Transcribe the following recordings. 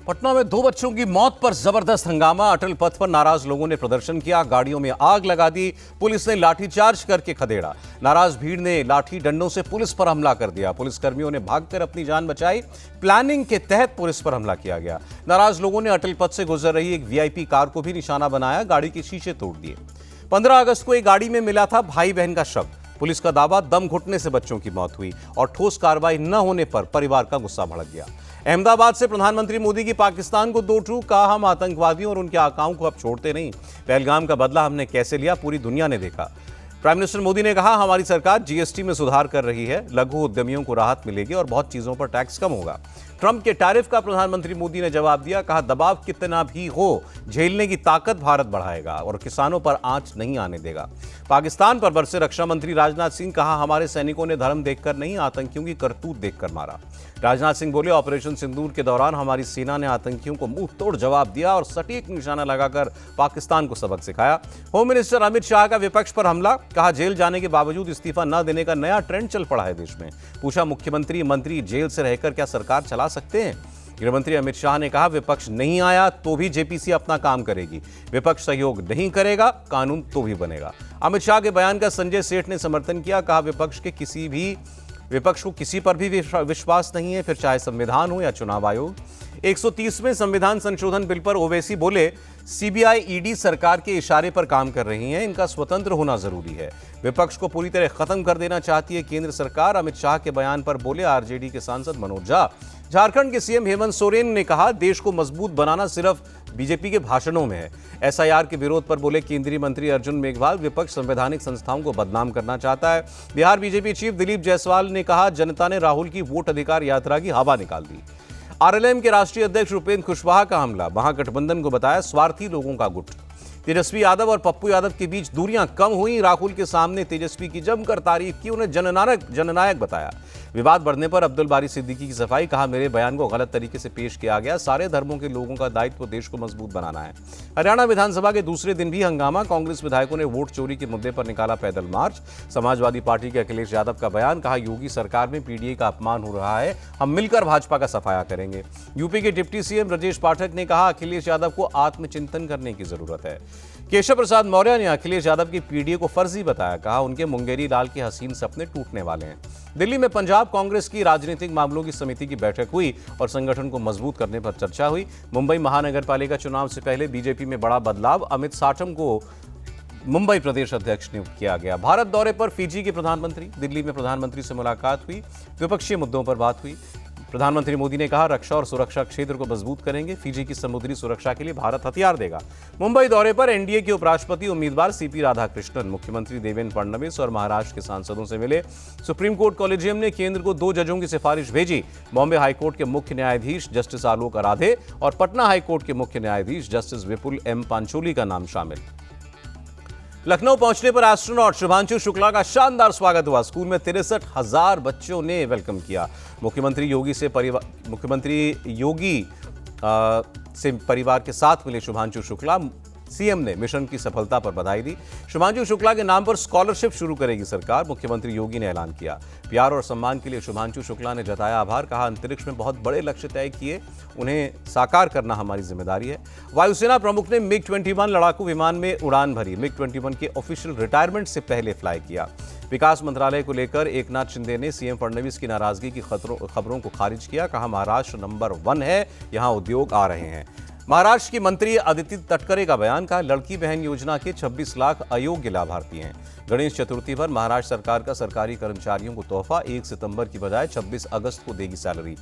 पटना में 2 बच्चों की मौत पर जबरदस्त हंगामा। अटल पथ पर नाराज लोगों ने प्रदर्शन किया, गाड़ियों में आग लगा दी, पुलिस ने लाठीचार्ज करके खदेड़ा। नाराज भीड़ ने लाठी डंडों से पुलिस पर हमला कर दिया। पुलिसकर्मियों ने भागकर अपनी जान बचाई। प्लानिंग के तहत पुलिस पर हमला किया गया। नाराज लोगों ने अटल पथ से गुजर रही एक वीआईपी कार को भी निशाना बनाया, गाड़ी के शीशे तोड़ दिए। 15 अगस्त को एक गाड़ी में मिला था भाई बहन का शव। पुलिस का दावा, दम घुटने से बच्चों की मौत हुई और ठोस कार्रवाई न होने पर परिवार का गुस्सा भड़क गया। अहमदाबाद से प्रधानमंत्री मोदी की पाकिस्तान को दो टूक, कहा हम आतंकवादियों और उनके आकाओं को अब छोड़ते नहीं। पहलगाम का बदला हमने कैसे लिया, पूरी दुनिया ने देखा। प्राइम मिनिस्टर मोदी ने कहा, हमारी सरकार जीएसटी में सुधार कर रही है, लघु उद्यमियों को राहत मिलेगी और बहुत चीजों पर टैक्स कम होगा। ट्रंप के टैरिफ का प्रधानमंत्री मोदी ने जवाब दिया, कहा दबाव कितना भी हो, झेलने की ताकत भारत बढ़ाएगा और किसानों पर आंच नहीं आने देगा। पाकिस्तान पर बरसे रक्षा मंत्री राजनाथ सिंह, कहा हमारे सैनिकों ने धर्म देखकर नहीं, आतंकियों की करतूत देखकर मारा। राजनाथ सिंह बोले, ऑपरेशन सिंदूर के दौरान हमारी सेना ने आतंकियों को मुंह तोड़ जवाब दिया और सटीक निशाना लगाकर पाकिस्तान को सबक सिखाया। होम मिनिस्टर अमित शाह का विपक्ष पर हमला, कहा जेल जाने के बावजूद इस्तीफा न देने का नया ट्रेंड चल पड़ा है देश में। पूछा, मुख्यमंत्री मंत्री जेल से रहकर क्या सरकार चला सकते हैं? गृहमंत्री अमित शाह ने कहा, विपक्ष नहीं आया तो भी जेपीसी अपना काम करेगी, विपक्ष सहयोग नहीं करेगा कानून तो भी बनेगा। अमित शाह के बयान का संजय सेठ ने समर्थन किया, कहा विपक्ष को किसी पर भी विश्वास नहीं है, फिर चाहे संविधान हो या चुनाव आयोग। 130वें संविधान संशोधन बिल पर ओवैसी बोले, सीबीआई ईडी सरकार के इशारे पर काम कर रही है, इनका स्वतंत्र होना जरूरी है। विपक्ष को पूरी तरह खत्म कर देना चाहती है केंद्र सरकार। अमित शाह के बयान पर बोले आरजेडी के सांसद मनोज झा। झारखंड के सीएम हेमंत सोरेन ने कहा, देश को मजबूत बनाना सिर्फ बीजेपी के भाषणों में है। एसआईआर के विरोध पर बोले केंद्रीय मंत्री अर्जुन मेघवाल, विपक्ष संवैधानिक संस्थाओं को बदनाम करना चाहता है। बिहार बीजेपी चीफ दिलीप जायसवाल ने कहा, जनता ने राहुल की वोट अधिकार यात्रा की हवा निकाल दी। आरएलएम के राष्ट्रीय अध्यक्ष उपेंद्र कुशवाहा का हमला, महागठबंधन को बताया स्वार्थी लोगों का गुट। तेजस्वी यादव और पप्पू यादव के बीच दूरियां कम हुई, राहुल के सामने तेजस्वी की जमकर तारीफ की, उन्हें जननायक बताया। विवाद बढ़ने पर अब्दुल बारी सिद्दीकी की सफाई, कहा मेरे बयान को गलत तरीके से पेश किया गया, सारे धर्मों के लोगों का दायित्व देश को मजबूत बनाना है। हरियाणा विधानसभा के दूसरे दिन भी हंगामा, कांग्रेस विधायकों ने वोट चोरी के मुद्दे पर निकाला पैदल मार्च। समाजवादी पार्टी के अखिलेश यादव का बयान, कहा योगी सरकार में पीडीए का अपमान हो रहा है, हम मिलकर भाजपा का सफाया करेंगे। यूपी के डिप्टी सीएम ब्रजेश पाठक ने कहा, अखिलेश यादव को आत्मचिंतन करने की जरूरत है। केशव प्रसाद मौर्य ने अखिलेश यादव की पीडीए को फर्जी बताया, कहा उनके मुंगेरी लाल के हसीन सपने टूटने वाले हैं। दिल्ली में पंजाब कांग्रेस की राजनीतिक मामलों की समिति की बैठक हुई और संगठन को मजबूत करने पर चर्चा हुई। मुंबई महानगरपालिका चुनाव से पहले बीजेपी में बड़ा बदलाव, अमित साठम को मुंबई प्रदेश अध्यक्ष नियुक्त किया गया। भारत दौरे पर फिजी के प्रधानमंत्री, दिल्ली में प्रधानमंत्री से मुलाकात हुई, द्विपक्षीय मुद्दों पर बात हुई। प्रधानमंत्री मोदी ने कहा, रक्षा और सुरक्षा क्षेत्र को मजबूत करेंगे, फिजी की समुद्री सुरक्षा के लिए भारत हथियार देगा। मुंबई दौरे पर एनडीए के उपराष्ट्रपति उम्मीदवार सीपी राधाकृष्णन, मुख्यमंत्री देवेंद्र फडणवीस और महाराष्ट्र के सांसदों से मिले। सुप्रीम कोर्ट कॉलेजियम ने केंद्र को 2 जजों की सिफारिश भेजी। बॉम्बे हाईकोर्ट के मुख्य न्यायाधीश जस्टिस आलोक आराधे और पटना हाईकोर्ट के मुख्य न्यायाधीश जस्टिस विपुल एम पांचोली का नाम शामिल। लखनऊ पहुंचने पर एस्ट्रोनॉट शुभांशु शुक्ला का शानदार स्वागत हुआ। स्कूल में 63,000 बच्चों ने वेलकम किया। मुख्यमंत्री योगी से परिवार के साथ मिले शुभांशु शुक्ला। सीएम ने मिशन की सफलता पर बधाई दी। शुभांशु शुक्ला के नाम पर स्कॉलरशिप शुरू करेगी सरकार, मुख्यमंत्री योगी ने ऐलान किया। प्यार और सम्मान के लिए शुभांशु शुक्ला ने जताया आभार, कहा अंतरिक्ष में बहुत बड़े लक्ष्य तय किए, उन्हें साकार करना हमारी जिम्मेदारी है। वायुसेना प्रमुख ने मिग-21 लड़ाकू विमान में उड़ान भरी। मिग-21 के ऑफिशियल रिटायरमेंट से पहले फ्लाई किया। विकास मंत्रालय को लेकर एकनाथ शिंदे ने सीएम फडणवीस की नाराजगी की खबरों को खारिज किया, कहा महाराष्ट्र नंबर 1 है, यहां उद्योग आ रहे हैं। महाराष्ट्र की मंत्री अदिति तटकरे का बयान, कहा लड़की बहन योजना के 26 लाख अयोग्य लाभार्थी हैं। गणेश चतुर्थी पर महाराष्ट्र सरकार का सरकारी कर्मचारियों को तोहफा, 1 सितंबर की बजाय 26 अगस्त को देगी सैलरी।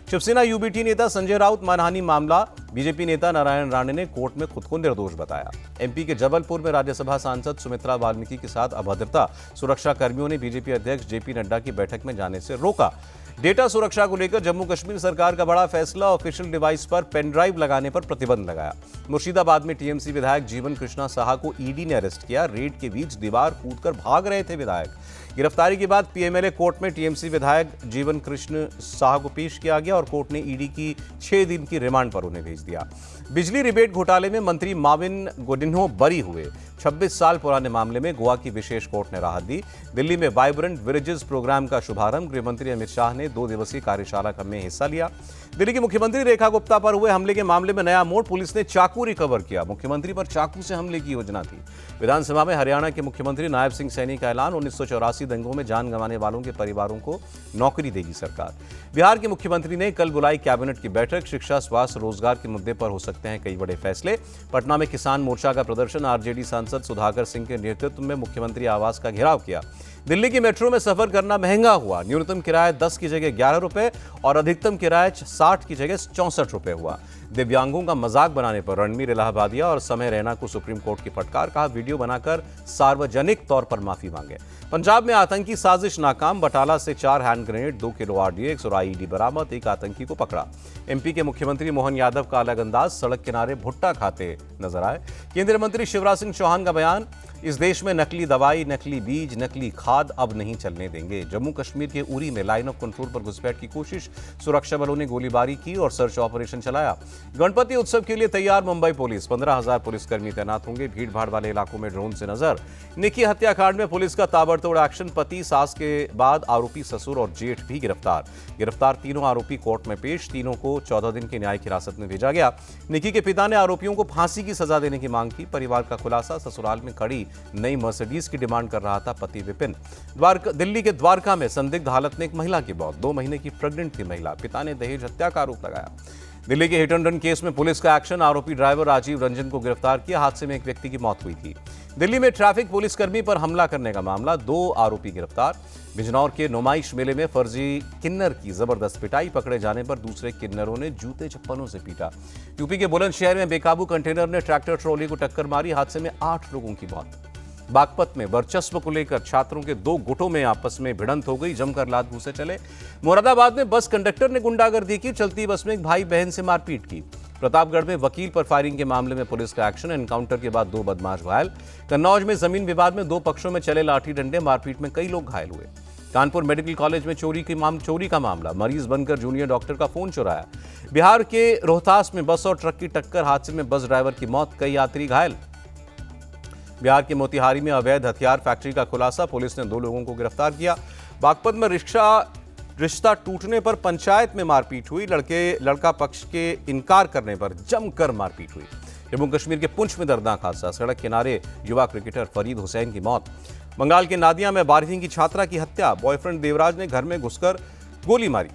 शिवसेना यूबीटी नेता संजय राउत मानहानि मामला, बीजेपी नेता नारायण राणे ने कोर्ट में खुद को निर्दोष बताया। एमपी के जबलपुर में राज्यसभा सांसद सुमित्रा वाल्मीकि के साथ अभद्रता, सुरक्षा कर्मियों ने बीजेपी अध्यक्ष जेपी नड्डा की बैठक में जाने से रोका। डेटा सुरक्षा को लेकर जम्मू कश्मीर सरकार का बड़ा फैसला, ऑफिशियल डिवाइस पर पेन ड्राइव लगाने पर प्रतिबंध लगाया। मुर्शिदाबाद में टीएमसी विधायक जीवन कृष्णा साहा को ईडी ने अरेस्ट किया। रेड के बीच दीवार कूदकर भाग रहे थे विधायक। गिरफ्तारी के बाद पीएमएलए कोर्ट में टीएमसी विधायक जीवन कृष्ण साहा को पेश किया गया और कोर्ट ने ईडी की 6 दिन की रिमांड पर उन्हें भेज दिया। बिजली रिबेट घोटाले में मंत्री माविन गोडिन्हो बरी हुए। 26 साल पुराने मामले में गोवा की विशेष कोर्ट ने राहत दी। दिल्ली में वाइब्रेंट विलेजेस प्रोग्राम का शुभारंभ गृह मंत्री अमित शाह ने 2 दिवसीय कार्यशाला में हिस्सा लिया। दिल्ली की मुख्यमंत्री रेखा गुप्ता पर हुए हमले के मामले में नया मोड़, पुलिस ने चाकू रिकवर किया। मुख्यमंत्री पर चाकू से हमले की योजना थी। विधानसभा में हरियाणा के मुख्यमंत्री नायब सिंह सैनी का ऐलान, 1984 दंगों में जान गंवाने वालों के परिवारों को नौकरी देगी सरकार। बिहार के मुख्यमंत्री ने कल बुलाई कैबिनेट की बैठक, शिक्षा, स्वास्थ्य, रोजगार के मुद्दे पर हो सकते हैं कई बड़े फैसले। पटना में किसान मोर्चा का प्रदर्शन, आरजेडी सांसद सुधाकर सिंह के नेतृत्व में मुख्यमंत्री आवास का घेराव किया। दिल्ली की मेट्रो में सफर करना महंगा हुआ, न्यूनतम किराया 10 की जगह 11 रुपए और अधिकतम किराया 60 की जगह 64 रुपए हुआ। दिव्यांगों का मजाक बनाने पर रणवीर इलाहाबादिया और समय रैना को सुप्रीम कोर्ट की फटकार, कहा वीडियो बनाकर सार्वजनिक तौर पर माफी मांगे। पंजाब में आतंकी साजिश नाकाम, बटाला से 4 हैंड ग्रेनेड, 2 किलो आरडीएक्स और आईईडी बरामद, 1 आतंकी को पकड़ा। एमपी के मुख्यमंत्री मोहन यादव का अलग अंदाज, सड़क किनारे भुट्टा खाते नजर आए। केंद्रीय मंत्री शिवराज सिंह चौहान का बयान, इस देश में नकली दवाई, नकली बीज, नकली खाद अब नहीं चलने देंगे। जम्मू कश्मीर के उरी में लाइन ऑफ कंट्रोल पर घुसपैठ की कोशिश, सुरक्षा बलों ने गोलीबारी की और सर्च ऑपरेशन चलाया। गणपति उत्सव के लिए तैयार मुंबई पुलिस, 15,000 पुलिसकर्मी तैनात होंगे। भीड़ भाड़ वाले इलाकों में ड्रोन से नजर। निकी हत्याकांड में पुलिस का ताबड़तोड़ एक्शन, पति, सास के बाद आरोपी ससुर और जेठ भी गिरफ्तार तीनों आरोपी कोर्ट में पेश, तीनों को 14 दिन की न्यायिक हिरासत में भेजा गया। निकी के पिता ने आरोपियों को फांसी की सजा देने की मांग की। परिवार का खुलासा, ससुराल में खड़ी नई मर्सिडीज की डिमांड कर रहा था पति विपिन। दिल्ली के द्वारका में संदिग्ध हालत में एक महिला की मौत, 2 महीने की प्रेग्नेंट थी महिला, पिता ने दहेज हत्या का आरोप लगाया। दिल्ली के हिट एंड रन केस में पुलिस का एक्शन, आरोपी ड्राइवर राजीव रंजन को गिरफ्तार किया। हादसे में एक व्यक्ति की मौत हुई थी। दिल्ली में ट्रैफिक पुलिसकर्मी पर हमला करने का मामला, 2 आरोपी गिरफ्तार। बिजनौर के नुमाइश मेले में फर्जी किन्नर की जबरदस्त पिटाई, पकड़े जाने पर दूसरे किन्नरों ने जूते चप्पलों से पीटा। यूपी के बुलंदशहर में बेकाबू कंटेनर ने ट्रैक्टर ट्रॉली को टक्कर मारी, हादसे में 8 लोगों की मौत। बागपत में वर्चस्व को लेकर छात्रों के 2 गुटों में आपस में भिड़ंत हो गई, जमकर लात घूंसे चले। मुरादाबाद में बस कंडक्टर ने गुंडागर्दी की, चलती बस में एक भाई बहन से मारपीट की। प्रतापगढ़ में वकील पर फायरिंग के मामले में पुलिस का एक्शन, एनकाउंटर के बाद 2 बदमाश घायल। कन्नौज में जमीन विवाद में 2 पक्षों में चले लाठी डंडे, मारपीट में कई लोग घायल हुए। कानपुर मेडिकल कॉलेज में चोरी का मामला, मरीज बनकर जूनियर डॉक्टर का फोन चुराया। बिहार के रोहतास में बस और ट्रक की टक्कर, हादसे में बस ड्राइवर की मौत, कई यात्री घायल। बिहार के मोतिहारी में अवैध हथियार फैक्ट्री का खुलासा, पुलिस ने 2 लोगों को गिरफ्तार किया। बागपत में रिश्ता टूटने पर पंचायत में मारपीट हुई, लड़का पक्ष के इनकार करने पर जमकर मारपीट हुई। जम्मू कश्मीर के पुंछ में दर्दनाक हादसा, सड़क किनारे युवा क्रिकेटर फरीद हुसैन की मौत। बंगाल के नादिया में 12वीं की छात्रा की हत्या, बॉयफ्रेंड देवराज ने घर में घुसकर गोली मारी।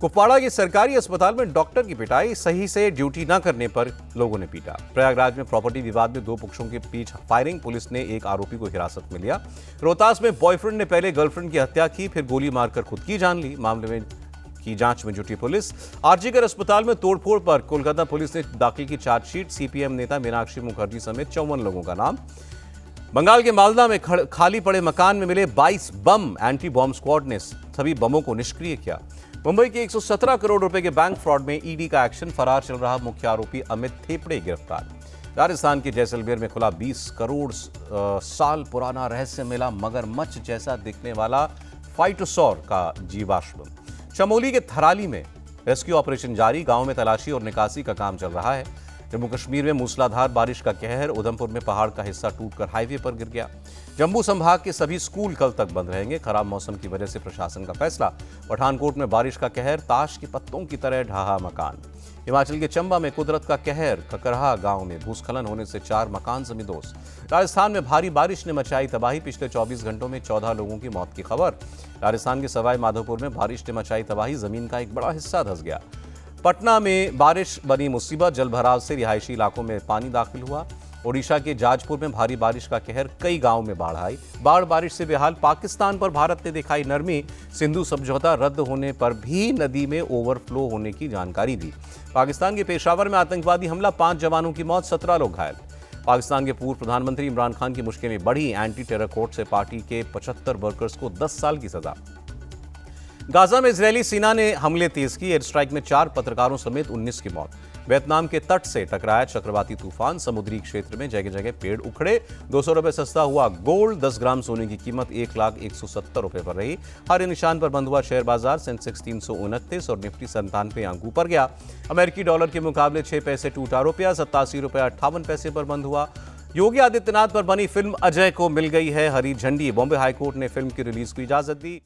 कुपवाड़ा के सरकारी अस्पताल में डॉक्टर की पिटाई, सही से ड्यूटी न करने पर लोगों ने पीटा। प्रयागराज में प्रॉपर्टी विवाद में 2 पक्षों के बीच फायरिंग, पुलिस ने एक आरोपी को हिरासत में लिया। रोहतास में बॉयफ्रेंड ने पहले गर्लफ्रेंड की हत्या की, फिर गोली मारकर खुद की जान ली, मामले में की जांच में जुटी पुलिस। आरजीकर अस्पताल में तोड़फोड़ पर कोलकाता पुलिस ने दाखिल की चार्जशीट, सीपीएम नेता मीनाक्षी मुखर्जी समेत 54 लोगों का नाम। बंगाल के मालदा में खाली पड़े मकान में मिले 22 बम, एंटी बॉम्ब स्क्वाड ने सभी बमों को निष्क्रिय किया। मुंबई के 117 करोड़ रुपए के बैंक फ्रॉड में ईडी का एक्शन, फरार चल रहा मुख्य आरोपी अमित थेपड़े गिरफ्तार। राजस्थान के जैसलमेर में खुला 20 करोड़ साल पुराना रहस्य मिला मगरमच्छ जैसा दिखने वाला फाइटोसॉर का जीवाश्म। चमोली के थराली में रेस्क्यू ऑपरेशन जारी, गांव में तलाशी और निकासी का काम चल रहा है। जम्मू कश्मीर में मूसलाधार बारिश का कहर, उधमपुर में पहाड़ का हिस्सा टूटकर हाईवे पर गिर गया। जम्मू संभाग के सभी स्कूल कल तक बंद रहेंगे, खराब मौसम की वजह से प्रशासन का फैसला। पठानकोट में बारिश का कहर, ताश के पत्तों की तरह ढहा मकान। हिमाचल के चंबा में कुदरत का कहर, ककरहा गांव में भूस्खलन होने से 4 मकान समीदोष। राजस्थान में भारी बारिश ने मचाई तबाही, पिछले 24 घंटों में 14 लोगों की मौत की खबर। राजस्थान के सवाई माधोपुर में बारिश ने मचाई तबाही, जमीन का एक बड़ा हिस्सा धंस गया। पटना में बारिश बनी मुसीबत, जलभराव से रिहायशी इलाकों में पानी दाखिल हुआ। ओडिशा के जाजपुर में भारी बारिश का कहर, कई गांवों में बाढ़ आई। बाढ़ बारिश से बेहाल पाकिस्तान पर भारत ने दिखाई नरमी, सिंधु समझौता रद्द होने पर भी नदी में ओवरफ्लो होने की जानकारी दी। पाकिस्तान के पेशावर में आतंकवादी हमला, 5 जवानों की मौत, 17 लोग घायल। पाकिस्तान के पूर्व प्रधानमंत्री इमरान खान की मुश्किलें बढ़ी, एंटी टेरर कोर्ट से पार्टी के 75 वर्कर्स को 10 साल की सजा। गाजा में इजरायली सेना ने हमले तेज की। एयर स्ट्राइक में 4 पत्रकारों समेत 19 की मौत। वियतनाम के तट से टकराया चक्रवाती तूफान। समुद्री क्षेत्र में जगह जगह पेड़ उखड़े। 200 रुपए सस्ता हुआ गोल्ड। 10 ग्राम सोने की कीमत 1,170 रुपए पर रही। हर निशान पर बंद हुआ शेयर बाजार। सेंसेक्स 329 और निफ्टी 97 अंक ऊपर गया। अमेरिकी डॉलर के मुकाबले 6 पैसे टूटा रुपया। 87 रुपये 58 पैसे पर बंद हुआ। योगी आदित्यनाथ पर बनी फिल्म अजय को मिल गई है हरी झंडी। बॉम्बे हाईकोर्ट ने फिल्म की रिलीज को इजाजत दी।